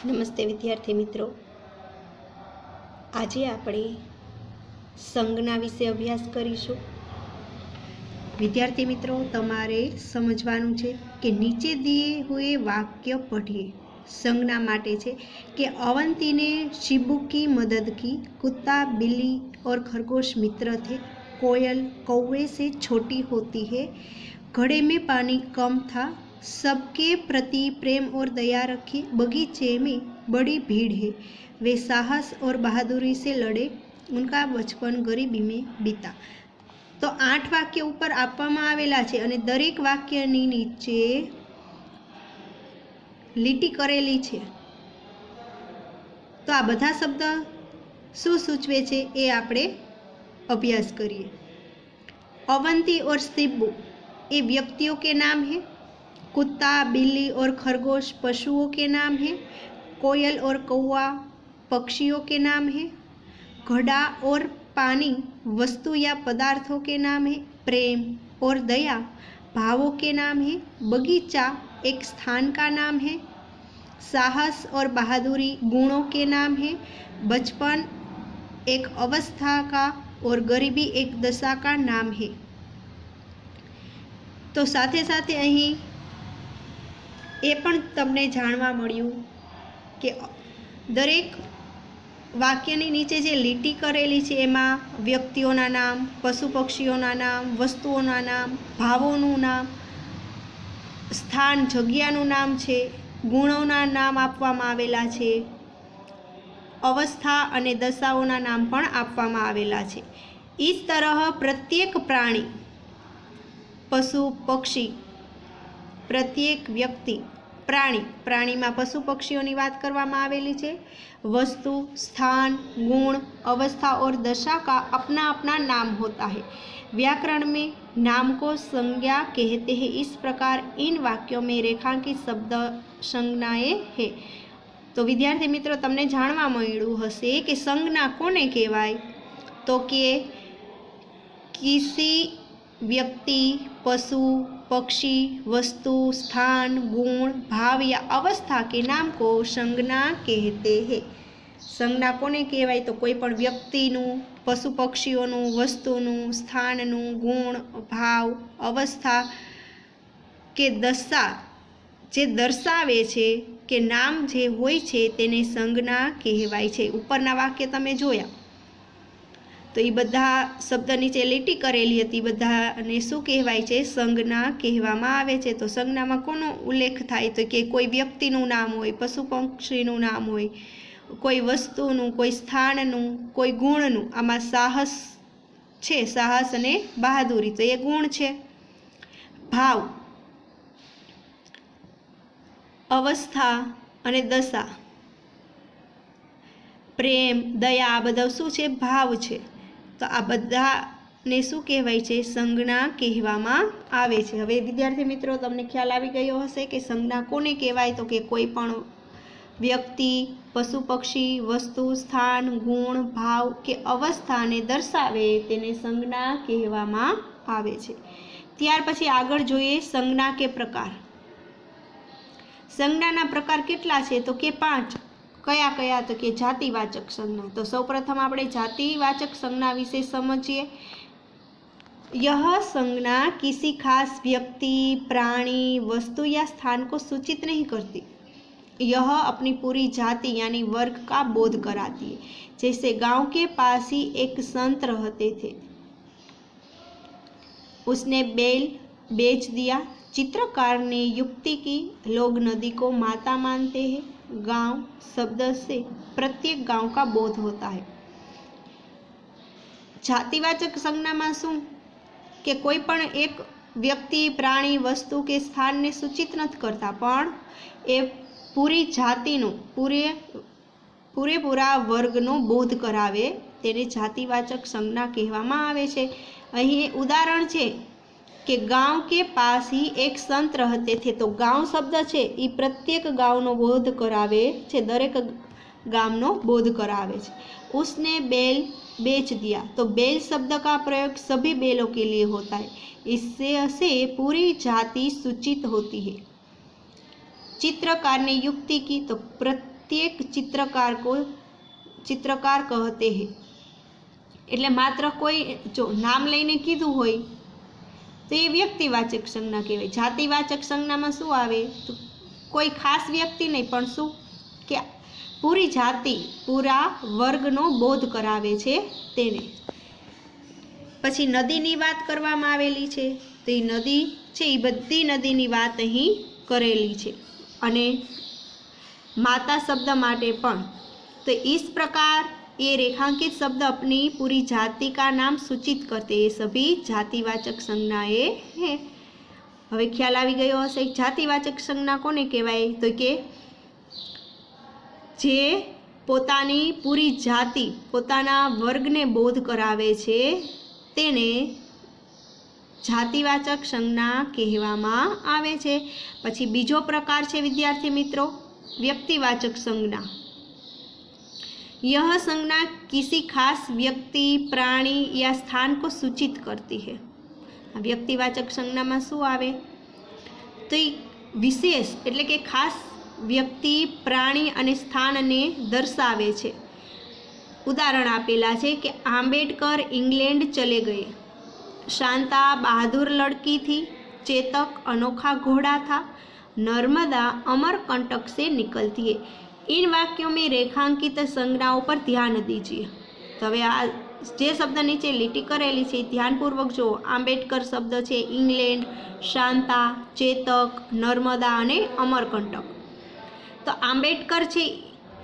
નમસ્તે વિદ્યાર્થી મિત્રો, આજે આપણે સંજ્ઞા વિશે અભ્યાસ કરીશું। વિદ્યાર્થી મિત્રો, તમારે સમજવાનું છે કે નીચે दिए हुए वाक्य पढ़िए। संज्ञा माटे छे कि अवंती ने शिबू की मदद की। कुत्ता, बिल्ली और खरगोश मित्र थे। कोयल कौवे से छोटी होती है। घड़े में पानी कम था। सबके प्रति प्रेम और दया रखी। बगीचे में बड़ी भीड़ है। वे साहस और बहादुरी से लड़े। उनका बचपन गरीबी में बीता। तो 8 वाक्य ऊपर आपवामां आवेला छे अने दरेक वाक्यनी नीचे લીટી કરેલી છે। તો આ બધા શબ્દ શું સૂચવે છે એ આપણે અભ્યાસ કરીએ। अवंती और शिबू ये व्यक्तियों के नाम हैं। कुत्ता, बिल्ली और खरगोश पशुओं के नाम हैं। कोयल और कौवा पक्षियों के नाम हैं। घड़ा और पानी वस्तु या पदार्थों के नाम है। प्रेम और दया भावों के नाम है। बगीचा एक स्थान का नाम है। साहस और बहादुरी गुणों के नाम है। बचपन एक अवस्था का और गरीबी एक दशा का नाम है। तो साथे साथे अहीं ए पण तमने जाणवा मळ्युं के दरेक वाक्यनी नीचे जे લીટી करेली छे एमां व्यक्तिओना नाम, पशु पक्षीओना नाम, वस्तुओना नाम, भावोनुं नाम, स्थान जग्यानुं नाम छे, गुणोना नाम आपवामां आवेला छे, अवस्था अने दशाओना नाम पण आपवामां आवेला छे। इस तरह प्रत्येक प्राणी, पशु पक्षी, प्रत्येक व्यक्ति, प्राणी में पशु पक्षीओं की बात करवामां आवेली छे। वस्तु, स्थान, गुण, अवस्था और दशा का अपना अपना नाम होता है। व्याकरण में नाम को संज्ञा कहते हैं। इस प्रकार इन वाक्यों में रेखांकित शब्द संज्ञाएं है। तो विद्यार्थी मित्रों, तमने जाणवा मळ्युं हशे कि संज्ञा कोने कहेवाय, तो कि किसी व्यक्ति, पशु, पक्षी, वस्तु, स्थान, गुण, भाव या अवस्था के नाम को संज्ञा कहते हैं। संज्ञा कोने कहेवाय, तो कोई पण व्यक्तिनुं, पशु पक्षीओनुं, वस्तुनुं, स्थाननुं, गुण, भाव, अवस्था के दशा जे दर्शावे छे के नाम जे होय छे तेने संज्ञा कहेवाय छे। उपरना वाक्य तमे जोया तो ये बधा शब्द नीचे લીટી करेली हती, बधाने शुं कहेवाय छे? संज्ञा कहेवामां आवे छे। तो संज्ञामां कोनो उल्लेख थाय, तो कि कोई व्यक्तिनुं नाम होय, पशु पक्षीनुं नाम होय, कोई वस्तुनुं, कोई स्थाननुं, कोई गुणनुं। आमां साहस छे, साहस अने बहादुरी, तो ये गुण छे। भाव, अवस्था अने दशा, प्रेम, दया, आ बधा शुं छे? भाव छे। तो आ बधाने शुं कहेवाय छे? संज्ञा कहेवामां आवे छे। हवे विद्यार्थी मित्रों, तमने ख्याल आवी गयो हशे कि संज्ञा कोने कहेवाय, तो कि कोई पण व्यक्ति, पशु पक्षी, वस्तु, स्थान, गुण, भाव के अवस्था ने दर्शावे तेने संज्ञा कहेवामां आवे छे। त्यार पछी आगळ जोईए संज्ञा के प्रकार। संज्ञाना प्रकार केटला छे? तो कि 5। कया कया? तो कि जातिवाचक संज्ञा। तो सौप्रथम આપણે जातिवाचक संज्ञा विषय समझिए। यह संज्ञा किसी खास व्यक्ति, प्राणी, वस्तु या स्थान को सूचित नहीं करती। यह अपनी पूरी जाति यानी वर्ग का बोध कराती है। जैसे गांव के पास ही एक संत रहते थे, उसने बैल बेच दिया। चित्रकार ने युक्ति की, लोग नदी को माता मानते हैं। गांव शब्द से प्रत्येक गांव का बोध होता है। जातिवाचक संज्ञा में शुं कि कोई पण एक व्यक्ति, प्राणी, वस्तु के स्थान ने सूचित नहीं करता, पण ए पूरी जातिनो, पूरेपूरा वर्गनो बोध करावे तेने जातिवाचक संज्ञा कहेवामां आवे छे। अहीं उदाहरण छे कि गांव के पास ही एक संत रहते थे। तो गांव शब्द छे ई प्रत्येक गांवनो बोध करावे छे, दरेक गामनो बोध करावे छे। उसने बैल बेच दिया, तो बैल शब्द का प्रयोग सभी बैलों के लिए होता है। इससे पूरी जाति सूचित होती है। चित्रकार ने युक्ति की, तो प्रत्येक चित्रकार कहते हैं। એટલે માત્ર કોઈ જો નામ લઈને કીધું હોય તો એ વ્યક્તિવાચક સંજ્ઞા કહેવાય। જાતિવાચક સંજ્ઞામાં શું આવે તો કોઈ ખાસ વ્યક્તિ નહીં પણ શું કે પૂરી જાતિ પૂરા વર્ગનો બોધ કરાવે છે તેને। પછી નદીની વાત કરવામાં આવેલી છે તો એ નદી છે એ બધી નદીની વાત અહીં કરેલી છે। અને માતા શબ્દ માટે પણ तो इस प्रकार ये रेखांकित शब्द अपनी पूरी जाति का नाम सूचित करते हैं। ये सभी जातिवाचक संज्ञाएं हैं। હવે ખ્યાલ આવી ગયો હશે જાતિવાચક સંજ્ઞા કોને કહેવાય તો કે જે પોતાની પૂરી જાતિ પોતાના વર્ગને બોધ કરાવે છે તેને જાતિવાચક સંજ્ઞા કહેવામાં આવે છે। પછી બીજો પ્રકાર છે વિદ્યાર્થી મિત્રો વ્યક્તિવાચક संज्ञा। यह संज्ञा किसी खास व्यक्ति प्राणी या स्थान को सूचित करती है। व्यक्तिवाचक संज्ञा में शू आवे तो विशेष एटले के खास व्यक्ति प्राणी अने स्थान ने दर्शावे छे। उदाहरण आपेला छे कि आंबेडकर इंग्लैंड चले गए, शांता बहादुर लड़की थी, चेतक अनोखा घोड़ा था, नर्मदा अमरकंटक से निकलती है। इन वाक्यों में रेखांकित संज्ञाओं पर ध्यान दीजिए। तो हवे आ जे शब्द नीचे લીટી करेली है ध्यानपूर्वक जो आंबेडकर शब्द है इंग्लैंड, शांता, चेतक, नर्मदा अने अमरकंटक। तो आंबेडकर है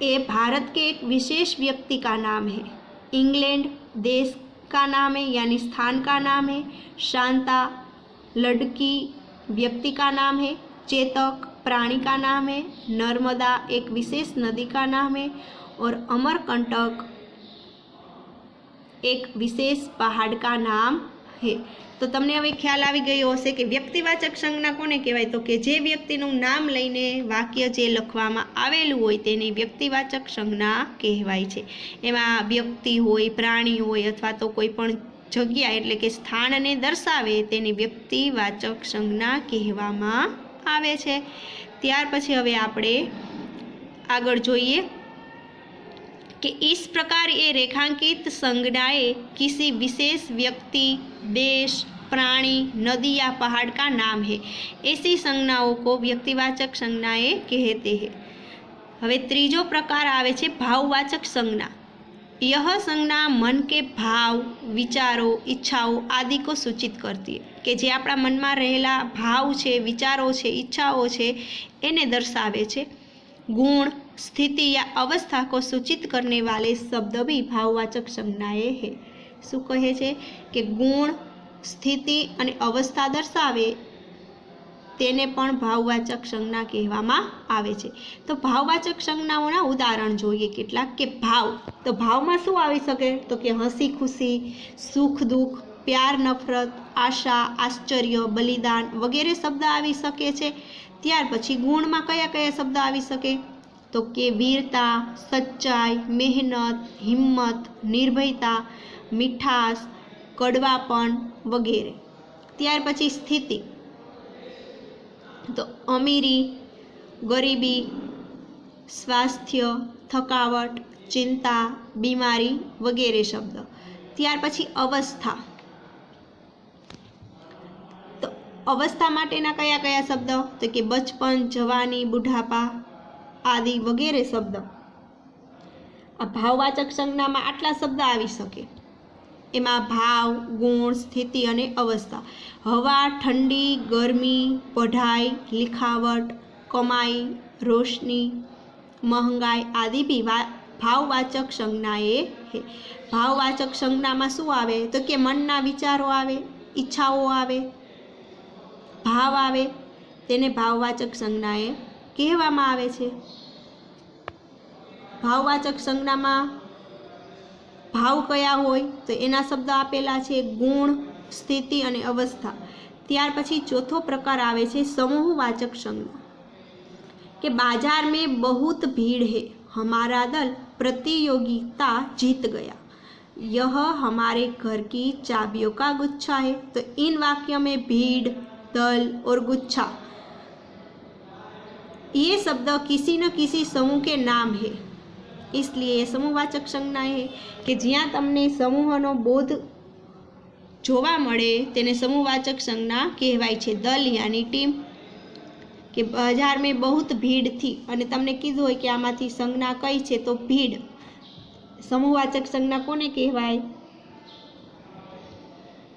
ये भारत के एक विशेष व्यक्ति का नाम है। इंग्लैंड देश का नाम है यानी स्थान का नाम है। शांता लड़की व्यक्ति का नाम है। चेतक प्राणी का नाम है। नर्मदा एक विशेष नदी का नाम है और अमरकंटक एक विशेष पहाड़ का नाम है। तो तमने हवे ख्याल आवी गयो हशे कि व्यक्तिवाचक संज्ञा कोने कहेवाय तो कि जे व्यक्तिनुं नाम लईने वाक्य जे लखवामां आवेलुं होय तेने व्यक्तिवाचक संज्ञा कहेवाय छे। एमां व्यक्ति होय प्राणी होय अथवा तो कोई पण जग्या एटले के स्थानने दर्शावे तेने व्यक्तिवाचक संज्ञा कहेवामां आवे छे। त्यार पछी हवे आपणे आगळ जोईए कि इस प्रकार ये रेखांकित संज्ञाएं किसी विशेष व्यक्ति देश प्राणी नदी या पहाड़ का नाम है। ऐसी संज्ञाओं को व्यक्तिवाचक संज्ञाएं कहते हैं। हवे त्रीजो प्रकार आवे छे भाववाचक संज्ञा। यह संज्ञा मन के भाव विचारों इच्छाओं आदि को सूचित करती है कि जे आपણા મનમાં રહેલા ભાવ છે વિચારો છે ઈચ્છાઓ છે એને દર્શાવે છે। गुण स्थिति या अवस्था को सूचित करने वाले शब्द भी भाववाचक संज्ञाएं है। शू कहे छे कि गुण स्थिति अने अवस्था दर्शावे तेने पण भाववाचक संज्ञा कहेवामां आवे छे। तो भाववाचक संज्ञाओना उदाहरण जोईए केटलाक के भाव। तो भावमां शुं आवी शके तो कि हसी खुशी सुख दुख प्यार नफरत आशा आश्चर्य बलिदान वगैरह शब्द आवी शके छे। त्यार पछी गुणमां कया कया शब्द आवी शके तो कि वीरता सच्चाई मेहनत हिम्मत निर्भयता मीठास कड़वापण वगैरह। त्यार पछी स्थिति तो अमीरी गरीबी स्वास्थ्य थकावट चिंता बीमारी वगैरह शब्द। त्यार पछी अवस्था तो अवस्था माटेना कया कया शब्द तो कि बचपन जवानी बुढ़ापा आदि वगैरह शब्द। आ भाववाचक संज्ञा में आटला शब्द आवी शके। एमां भाव गुण स्थिति अने अवस्था हवा ठंडी गर्मी पढ़ाई लिखावट कमाई रोशनी महंगाई आदि भी भाववाचक संज्ञाएं है। भाववाचक संज्ञा में शुं आवे तो कि मनना विचारो आवे इच्छाओ आवे भाव आवे तेने भाववाचक संज्ञाएं कहेवामां आवे छे। भाववाचक संज्ञा में भाव कया होय तो एना शब्द आपेला छे गुण स्थिति अने अवस्था। त्यार पछी चौथो प्रकार आवे छे समूहवाचक संज्ञा कि बाजार में बहुत भीड़ है हमारा दल प्रतियोगिता जीत गया। यह हमारे घर की चाबियों का गुच्छा है। तो इन वाक्यों में भीड़ दल और गुच्छा ये शब्द किसी न किसी समूह के नाम है, इसलिए ये समूहवाचक संज्ञा है कि ज्यां तमने समूहनो बोध जोवा मळे तेने समूहवाचक संज्ञा कहेवाय छे। दल यानी टीम, कि बजार में बहुत भीड़ थी अने तमने कीधुं होय कि आमांथी संज्ञा कई छे तो भीड़। समूहवाचक संज्ञा कोने कहेवाय?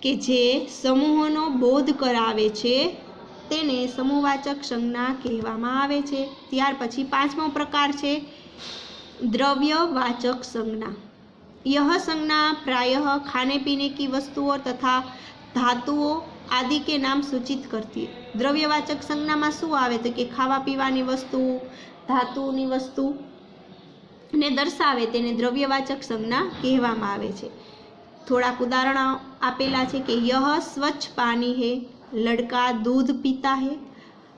कि जे समूहनो बोध करावे छे तेने समूहवाचक संज्ञा कहेवामां आवे छे। त्यार पछी पांचमो प्रकार छे द्रव्यवाचक संज्ञा। यह संज्ञा प्रायः खाने पीने की वस्तुओं तथा धातुओं आदि के नाम सूचित करती है। द्रव्यवाचक संज्ञा में शुं आवे तो कि खावा पीवानी वस्तु, धातुनी वस्तु ने दर्शावे तेने द्रव्यवाचक संज्ञा कहेवामां आवे छे। थोड़ाक उदाहरण आपेला छे कि यह स्वच्छ पानी है, लड़का दूध पीता है,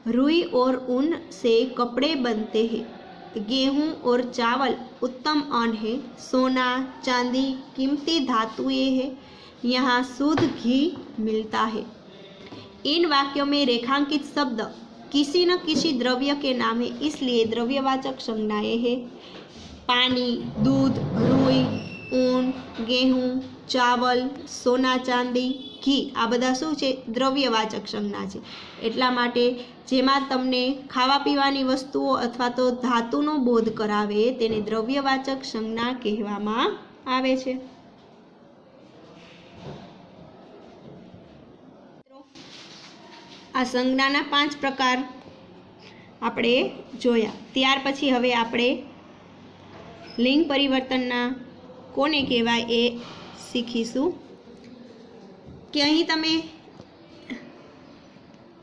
रुई और ऊन से कपड़े बनते हैं, गेहूं और चावल उत्तम अन्न है, सोना चांदी कीमती धातुएं है, यहाँ शुद्ध घी मिलता है। इन वाक्यों में रेखांकित शब्द किसी न किसी द्रव्य के नाम है, इसलिए द्रव्यवाचक संज्ञाएं हैं। पानी, दूध, रुई, ऊन, गेहूं, चावल, सोना चांदी, घी आ बधा शुं छे? द्रव्यवाचक संज्ञा छे। एटला माटे जेमां तमने खावा पीवानी वस्तुओं अथवा तो धातुनो बोध करावे तेने द्रव्यवाचक संज्ञा कहेवामां आवे छे। आ संज्ञाना 5 प्रकार आपणे जोया। त्यार पछी हवे आपणे लिंग परिवर्तनना कोने कहेवाय ए शीखीशुं। कि અહીં તમે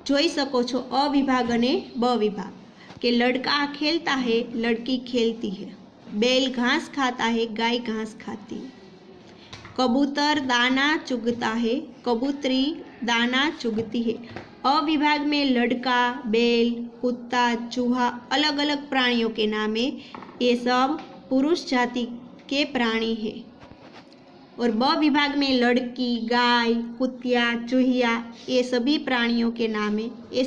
જોઈ શકો છો અ વિભાગ અને બ વિભાગ। कि लड़का खेलता है, लड़की खेलती है, बैल घास खाता है, गाय घास खाती है, कबूतर दाना चुगता है, कबूतरी दाना चुगती है। अ विभाग में लड़का, बैल, कुत्ता, चूहा अलग अलग प्राणियों के नाम है। ये सब पुरुष जाति के प्राणी है। और ब विभाग में लड़की, गाय, कुतिया, चूहिया ये सभी प्राणियों के नाम है। ये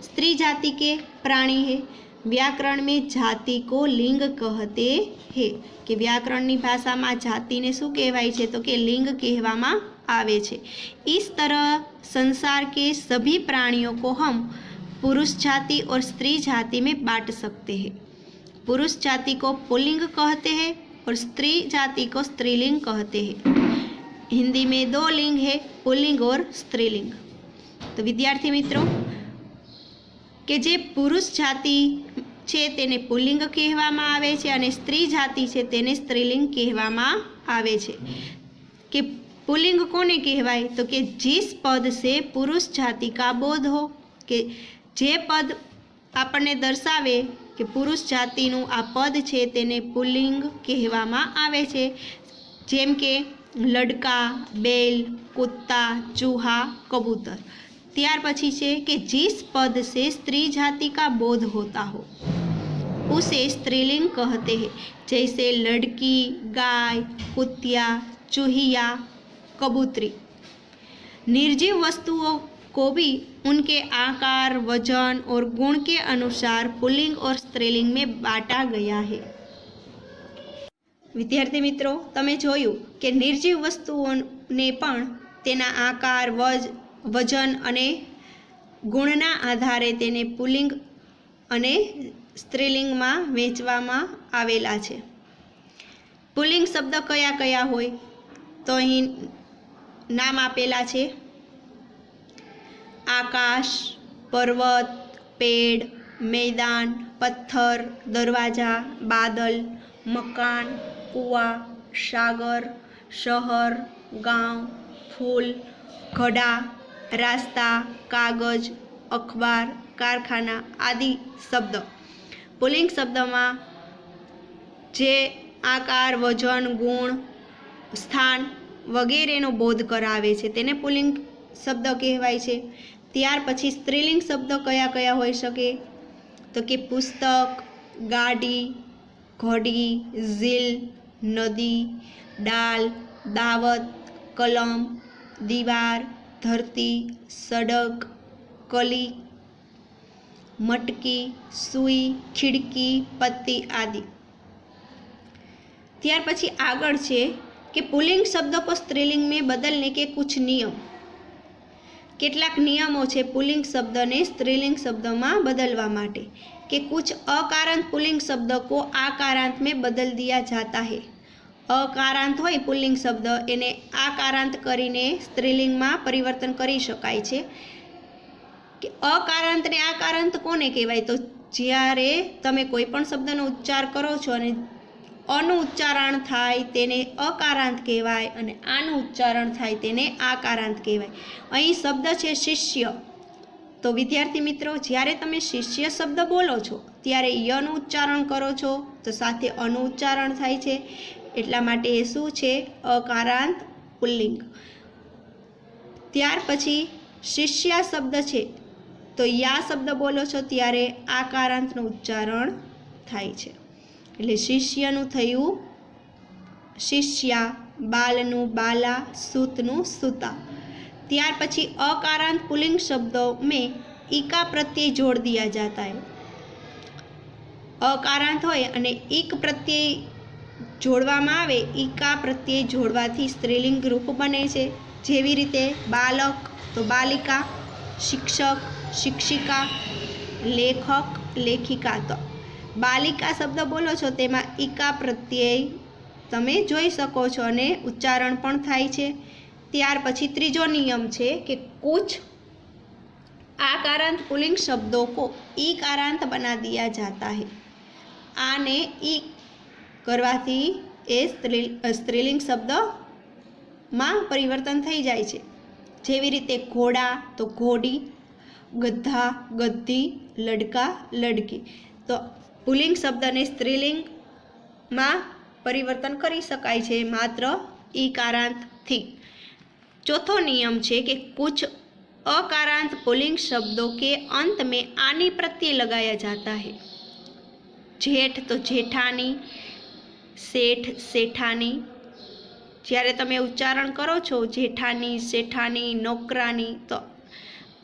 स्त्री जाति के प्राणी है। व्याकरण में जाति को लिंग कहते हैं। कि व्याकरण की भाषा में जाति ने शू कहवाय छे तो कि लिंग कहवामां आवे छे। इस तरह संसार के सभी प्राणियों को हम पुरुष जाति और स्त्री जाति में बांट सकते हैं। पुरुष जाति को पुल्लिंग कहते हैं और स्त्री जाति को स्त्रीलिंग कहते हैं। हिंदी में 2 लिंग है, पुल्लिंग और स्त्रीलिंग। तो विद्यार्थी मित्रों के जे पुरुष जाति छे तेने पुल्लिंग कहेवामां आवे छे अने स्त्री जाति छे तेने स्त्रीलिंग कहेवामां आवे छे। कि पुल्लिंग कोने कहेवाय तो कि जिस पद से पुरुष जाति का बोध हो। कि जे पद आपने दर्शावे कि पुरुष जातिनुं आ पद छे तेने पुल्लिंग कहेवामां आवे छे। जेम के लड़का, बैल, कुत्ता, चूहा, कबूतर। त्यार पछी छे कि जिस पद से स्त्री जाति का बोध होता हो उसे स्त्रीलिंग कहते हैं। जैसे लड़की, गाय, कुतिया, चूहिया, कबूतरी। निर्जीव वस्तुओं को भी उनके आकार, वजन और गुण के अनुसार पुल्लिंग और स्त्रीलिंग में बांटा गया है। विद्यार्थी मित्रों तमे जोयुं कि निर्जीव वस्तुओने पण तेना आकार, वजन अने गुणना आधारे तेने पुल्लिंग अने स्त्रीलिंग में वहेंचवामां आवेला छे। पुल्लिंग शब्द कया कया होय तो अहीं नाम आपेला छे। आकाश, पर्वत, पेड़, मैदान, पत्थर, दरवाजा, बादल, मकान, कुआ, सागर, शहर, गांव, फूल, घड़ा, रास्ता, कागज, अखबार, कारखाना आदि शब्द पुल्लिंग शब्द में जे आकार, वजन, गुण, स्थान वगैरेनो बोध करावे छे तेने पुल्लिंग शब्द कहेवाय छे। त्यार पछी स्त्रीलिंग शब्द कया कया होई शके तो कि पुस्तक, गाड़ी, घड़ी, झील, नदी, डाल, दावत, कलम, दीवार, धरती, सड़क, कली, मटकी, सुई, खिड़की, पत्ती आदि। ત્યાર પછી આગળ છે કે પુલ્લિંગ શબ્દ को स्त्रीलिंग में बदलने के कुछ नियम। કેટલાક નિયમો છે પુલ્લિંગ શબ્દને સ્ત્રીલિંગ શબ્દમાં બદલવા માટે કે कुछ अकारांत पुल्लिंग शब्द को आकारांत में बदल दिया जाता है। अकारांत હોય પુલ્લિંગ શબ્દ એને આકારાંત કરીને સ્ત્રીલિંગમાં પરિવર્તન કરી શકાય છે। કે અકારાંત ને આકારાંત કોને કહેવાય? તો જ્યારે તમે કોઈ પણ શબ્દનો ઉચ્ચાર કરો છો અને અનું ઉચ્ચારણ થાય તેને અકારાંત કહેવાય અને આનું ઉચ્ચારણ થાય તેને આકારાંત કહેવાય। અહીં શબ્દ છે શિષ્ય। તો વિદ્યાર્થી મિત્રો, જ્યારે તમે શિષ્ય શબ્દ બોલો છો ત્યારે યનું ઉચ્ચારણ કરો છો તો સાથે અનું ઉચ્ચારણ થાય છે, એટલા માટે એ શું છે? અકારાંત પુલ્લિંગ। ત્યાર પછી શિષ્યા શબ્દ છે તો યા શબ્દ બોલો છો ત્યારે આકારાંતનું ઉચ્ચારણ થાય છે, એટલે શિષ્યનું થયું शिष्या, बालनु बाला, सूतनु सूता। त्यार पछी अकारांत पुल्लिंग शब्दों में ईका प्रत्यय जोड़ दिया जाता है। अकारांत होय अने ईक प्रत्यय जोड़वामां आवे, ईका प्रत्यय जोड़वाथी स्त्रीलिंग रूप बने छे। जेवी रीते बालक तो बालिका, शिक्षक शिक्षिका, लेखक लेखिका। तो बालिका शब्द बोलो छो तेमां ईका प्रत्यय તમે જોઈ શકો છો અને ઉચ્ચારણ પણ થાય છે। ત્યાર પછી ત્રીજો નિયમ છે કે कुछ आकारांत पुल्लिंग शब्दों को ईकारांत बना दिया जाता है। आने ई करवाथी ए स्त्रीलिंग शब्द में परिवर्तन थई जाय छे। जेवी रीते घोड़ा तो घोड़ी, गधा गद्दी, लड़का लड़की। तो पुल्लिंग शब्द ने स्त्रीलिंग में परिवर्तन करी शकाय छे मात्र ईकारांत थी। चौथो नियम छे कि कुछ अकारांत पुल्लिंग शब्दों के अंत में आनी प्रत्यय लगाया जाता है। जेठ तो जेठानी, सेठ सेठानी। ज्यारे तमे उच्चारण करो छो जेठानी सेठानी नौकरानी तो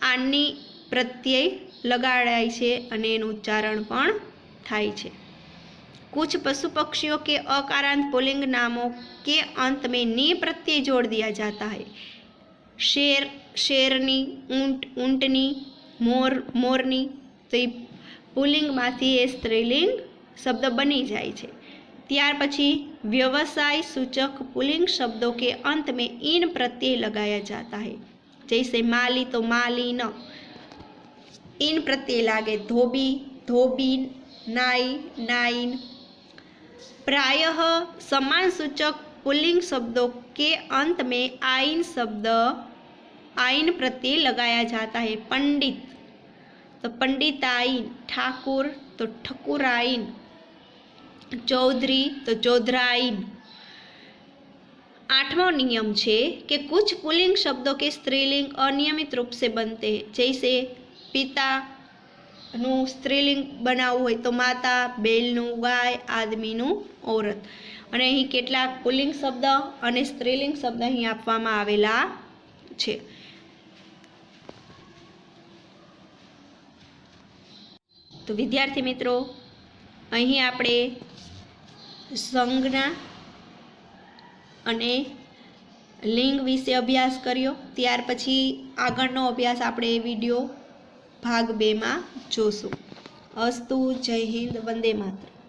आनी प्रत्यय लगाड़ाय छे अने एनुं उच्चारण पण थाय छे। कुछ पशु पक्षियों के अकारांत पुल्लिंग नामों के अंत में नी प्रत्यय जोड़ दिया जाता है। शेर शेरनी, ऊंट ऊंटनी, मोर मोरनी। तो ये पुल्लिंग मांथी ए स्त्रीलिंग शब्द बनी जाय छे। त्यार पछी व्यवसाय सूचक पुल्लिंग शब्दों के अंत में इन प्रत्यय लगाया जाता है। जैसे माली तो मालीन, इन प्रत्यय लागे। धोबी धोबीन, नाई नाइन। प्रायः समान सूचक पुल्लिंग शब्दों के अंत में आइन शब्द आइन प्रत्यय लगाया जाता है। पंडित तो पंडिताइन, ठाकुर तो ठकुराइन, चौधरी तो चौधराइन। आठवां नियम छे कि कुछ पुल्लिंग शब्दों के स्त्रीलिंग अनियमित रूप से बनते हैं। जैसे पिता નું સ્ત્રીલિંગ બનાવવું હોય તો માતા, બેલનું ગાય, આદમીનું औरत। અને અહીં કેટલાક પુલ્લિંગ શબ્દ અને સ્ત્રીલિંગ શબ્દ અહીં આપવામાં આવેલા છે। તો વિદ્યાર્થી મિત્રો, અહીં આપણે સંજ્ઞા અને લિંગ વિશે અભ્યાસ કર્યો। ત્યાર પછી આગળનો અભ્યાસ આપણે વિડીયો भाग 2 में जोशुं। अस्तु। जय हिंद। वंदे मातरम।